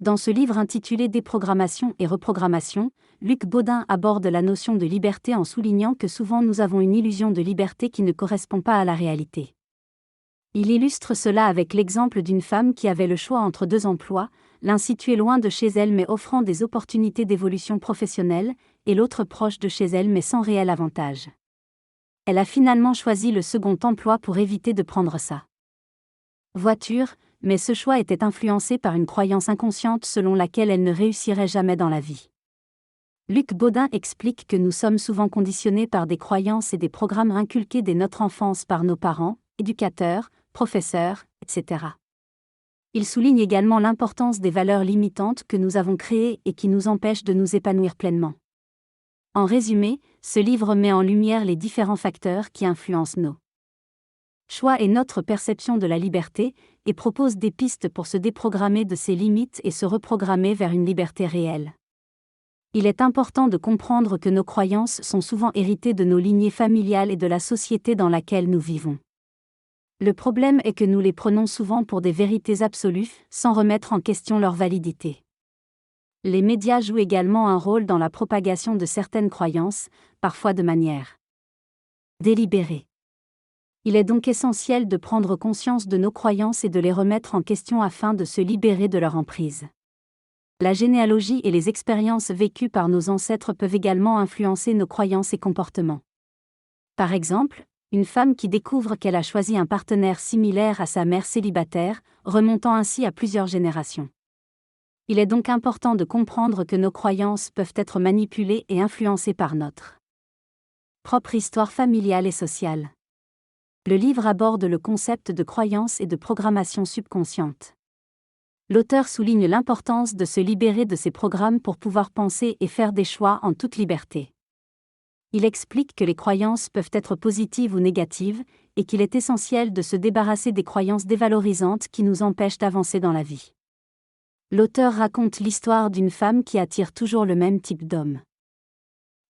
Dans ce livre intitulé Déprogrammation et reprogrammation, Luc Baudin aborde la notion de liberté en soulignant que souvent nous avons une illusion de liberté qui ne correspond pas à la réalité. Il illustre cela avec l'exemple d'une femme qui avait le choix entre deux emplois, l'un situé loin de chez elle mais offrant des opportunités d'évolution professionnelle, et l'autre proche de chez elle mais sans réel avantage. Elle a finalement choisi le second emploi pour éviter de prendre sa voiture, mais ce choix était influencé par une croyance inconsciente selon laquelle elle ne réussirait jamais dans la vie. Luc Baudin explique que nous sommes souvent conditionnés par des croyances et des programmes inculqués dès notre enfance par nos parents, éducateurs, professeurs, etc. Il souligne également l'importance des valeurs limitantes que nous avons créées et qui nous empêchent de nous épanouir pleinement. En résumé, ce livre met en lumière les différents facteurs qui influencent nos choix et notre perception de la liberté, et propose des pistes pour se déprogrammer de ses limites et se reprogrammer vers une liberté réelle. Il est important de comprendre que nos croyances sont souvent héritées de nos lignées familiales et de la société dans laquelle nous vivons. Le problème est que nous les prenons souvent pour des vérités absolues, sans remettre en question leur validité. Les médias jouent également un rôle dans la propagation de certaines croyances, parfois de manière délibérée. Il est donc essentiel de prendre conscience de nos croyances et de les remettre en question afin de se libérer de leur emprise. La généalogie et les expériences vécues par nos ancêtres peuvent également influencer nos croyances et comportements. Par exemple, une femme qui découvre qu'elle a choisi un partenaire similaire à sa mère célibataire, remontant ainsi à plusieurs générations. Il est donc important de comprendre que nos croyances peuvent être manipulées et influencées par notre propre histoire familiale et sociale. Le livre aborde le concept de croyance et de programmation subconsciente. L'auteur souligne l'importance de se libérer de ces programmes pour pouvoir penser et faire des choix en toute liberté. Il explique que les croyances peuvent être positives ou négatives, et qu'il est essentiel de se débarrasser des croyances dévalorisantes qui nous empêchent d'avancer dans la vie. L'auteur raconte l'histoire d'une femme qui attire toujours le même type d'homme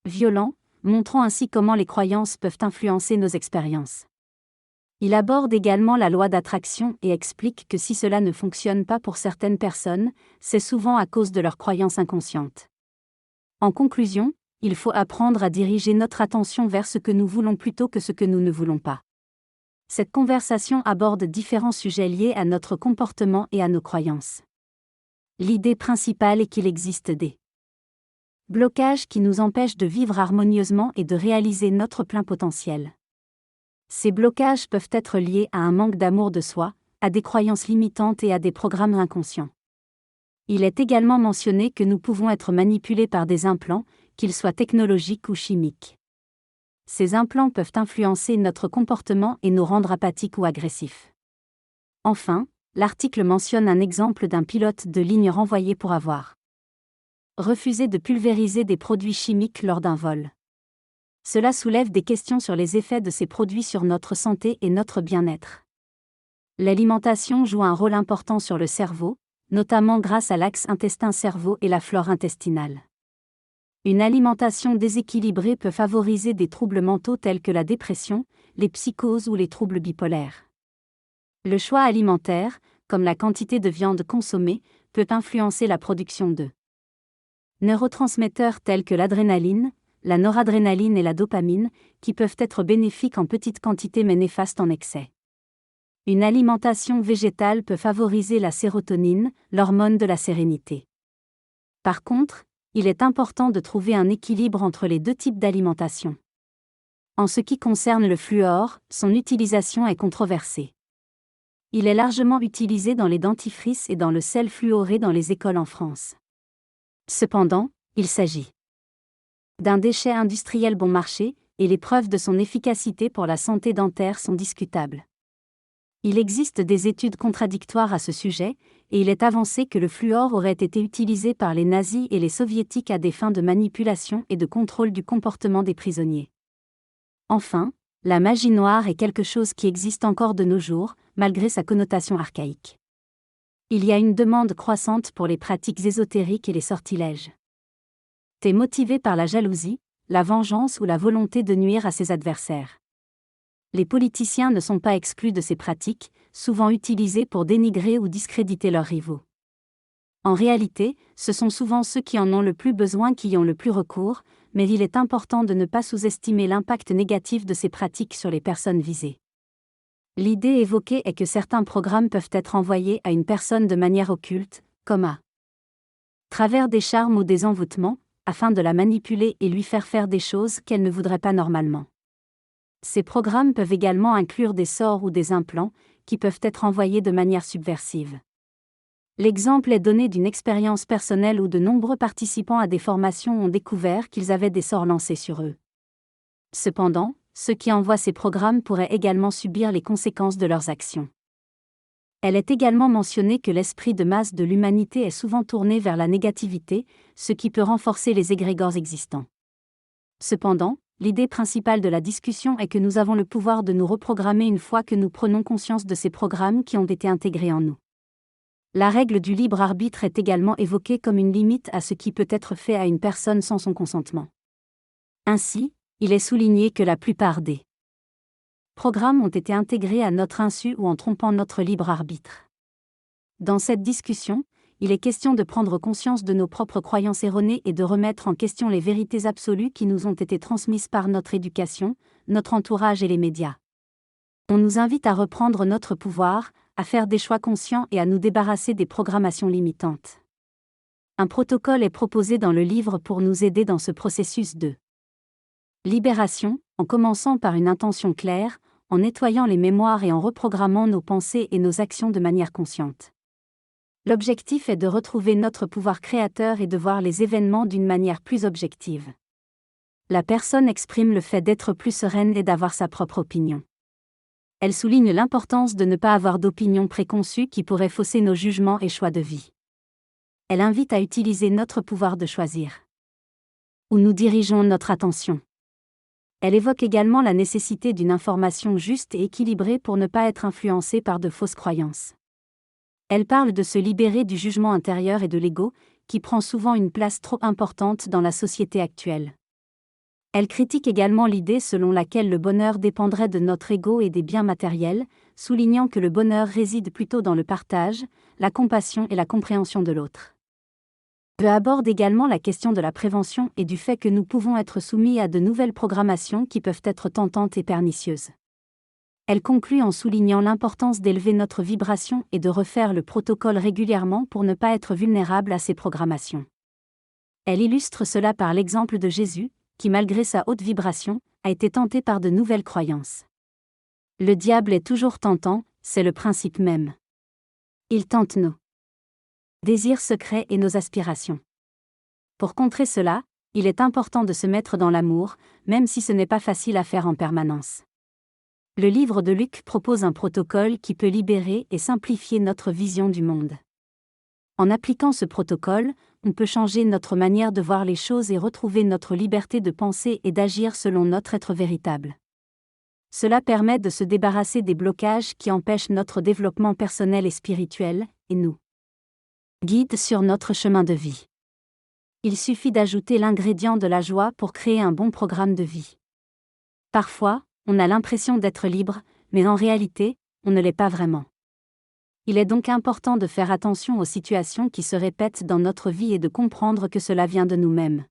violent, montrant ainsi comment les croyances peuvent influencer nos expériences. Il aborde également la loi d'attraction et explique que si cela ne fonctionne pas pour certaines personnes, c'est souvent à cause de leurs croyances inconscientes. En conclusion, il faut apprendre à diriger notre attention vers ce que nous voulons plutôt que ce que nous ne voulons pas. Cette conversation aborde différents sujets liés à notre comportement et à nos croyances. L'idée principale est qu'il existe des blocages qui nous empêchent de vivre harmonieusement et de réaliser notre plein potentiel. Ces blocages peuvent être liés à un manque d'amour de soi, à des croyances limitantes et à des programmes inconscients. Il est également mentionné que nous pouvons être manipulés par des implants, qu'ils soient technologiques ou chimiques. Ces implants peuvent influencer notre comportement et nous rendre apathiques ou agressifs. Enfin, l'article mentionne un exemple d'un pilote de ligne renvoyé pour avoir refusé de pulvériser des produits chimiques lors d'un vol. Cela soulève des questions sur les effets de ces produits sur notre santé et notre bien-être. L'alimentation joue un rôle important sur le cerveau, notamment grâce à l'axe intestin-cerveau et la flore intestinale. Une alimentation déséquilibrée peut favoriser des troubles mentaux tels que la dépression, les psychoses ou les troubles bipolaires. Le choix alimentaire, comme la quantité de viande consommée, peut influencer la production de neurotransmetteurs tels que l'adrénaline, la noradrénaline et la dopamine, qui peuvent être bénéfiques en petite quantité mais néfastes en excès. Une alimentation végétale peut favoriser la sérotonine, l'hormone de la sérénité. Par contre, il est important de trouver un équilibre entre les deux types d'alimentation. En ce qui concerne le fluor, son utilisation est controversée. Il est largement utilisé dans les dentifrices et dans le sel fluoré dans les écoles en France. Cependant, il s'agit d'un déchet industriel bon marché, et les preuves de son efficacité pour la santé dentaire sont discutables. Il existe des études contradictoires à ce sujet, et il est avancé que le fluor aurait été utilisé par les nazis et les soviétiques à des fins de manipulation et de contrôle du comportement des prisonniers. Enfin, la magie noire est quelque chose qui existe encore de nos jours, malgré sa connotation archaïque. Il y a une demande croissante pour les pratiques ésotériques et les sortilèges. T'es motivé par la jalousie, la vengeance ou la volonté de nuire à ses adversaires. Les politiciens ne sont pas exclus de ces pratiques, souvent utilisées pour dénigrer ou discréditer leurs rivaux. En réalité, ce sont souvent ceux qui en ont le plus besoin qui y ont le plus recours, mais il est important de ne pas sous-estimer l'impact négatif de ces pratiques sur les personnes visées. L'idée évoquée est que certains programmes peuvent être envoyés à une personne de manière occulte, comme à travers des charmes ou des envoûtements, afin de la manipuler et lui faire des choses qu'elle ne voudrait pas normalement. Ces programmes peuvent également inclure des sorts ou des implants, qui peuvent être envoyés de manière subversive. L'exemple est donné d'une expérience personnelle où de nombreux participants à des formations ont découvert qu'ils avaient des sorts lancés sur eux. Cependant, ceux qui envoient ces programmes pourraient également subir les conséquences de leurs actions. Elle est également mentionné que l'esprit de masse de l'humanité est souvent tourné vers la négativité, ce qui peut renforcer les égrégores existants. Cependant, l'idée principale de la discussion est que nous avons le pouvoir de nous reprogrammer une fois que nous prenons conscience de ces programmes qui ont été intégrés en nous. La règle du libre arbitre est également évoquée comme une limite à ce qui peut être fait à une personne sans son consentement. Ainsi, il est souligné que la plupart des programmes ont été intégrés à notre insu ou en trompant notre libre arbitre. Dans cette discussion, il est question de prendre conscience de nos propres croyances erronées et de remettre en question les vérités absolues qui nous ont été transmises par notre éducation, notre entourage et les médias. On nous invite à reprendre notre pouvoir, à faire des choix conscients et à nous débarrasser des programmations limitantes. Un protocole est proposé dans le livre pour nous aider dans ce processus de libération, en commençant par une intention claire, en nettoyant les mémoires et en reprogrammant nos pensées et nos actions de manière consciente. L'objectif est de retrouver notre pouvoir créateur et de voir les événements d'une manière plus objective. La personne exprime le fait d'être plus sereine et d'avoir sa propre opinion. Elle souligne l'importance de ne pas avoir d'opinion préconçue qui pourrait fausser nos jugements et choix de vie. Elle invite à utiliser notre pouvoir de choisir où nous dirigeons notre attention. Elle évoque également la nécessité d'une information juste et équilibrée pour ne pas être influencée par de fausses croyances. Elle parle de se libérer du jugement intérieur et de l'ego, qui prend souvent une place trop importante dans la société actuelle. Elle critique également l'idée selon laquelle le bonheur dépendrait de notre ego et des biens matériels, soulignant que le bonheur réside plutôt dans le partage, la compassion et la compréhension de l'autre. Elle aborde également la question de la prévention et du fait que nous pouvons être soumis à de nouvelles programmations qui peuvent être tentantes et pernicieuses. Elle conclut en soulignant l'importance d'élever notre vibration et de refaire le protocole régulièrement pour ne pas être vulnérable à ces programmations. Elle illustre cela par l'exemple de Jésus, qui malgré sa haute vibration, a été tenté par de nouvelles croyances. Le diable est toujours tentant, c'est le principe même. Il tente nos désirs secrets et nos aspirations. Pour contrer cela, il est important de se mettre dans l'amour, même si ce n'est pas facile à faire en permanence. Le livre de Luc propose un protocole qui peut libérer et simplifier notre vision du monde. En appliquant ce protocole, on peut changer notre manière de voir les choses et retrouver notre liberté de penser et d'agir selon notre être véritable. Cela permet de se débarrasser des blocages qui empêchent notre développement personnel et spirituel, et nous guide sur notre chemin de vie. Il suffit d'ajouter l'ingrédient de la joie pour créer un bon programme de vie. Parfois, on a l'impression d'être libre, mais en réalité, on ne l'est pas vraiment. Il est donc important de faire attention aux situations qui se répètent dans notre vie et de comprendre que cela vient de nous-mêmes.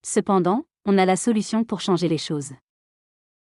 Cependant, on a la solution pour changer les choses.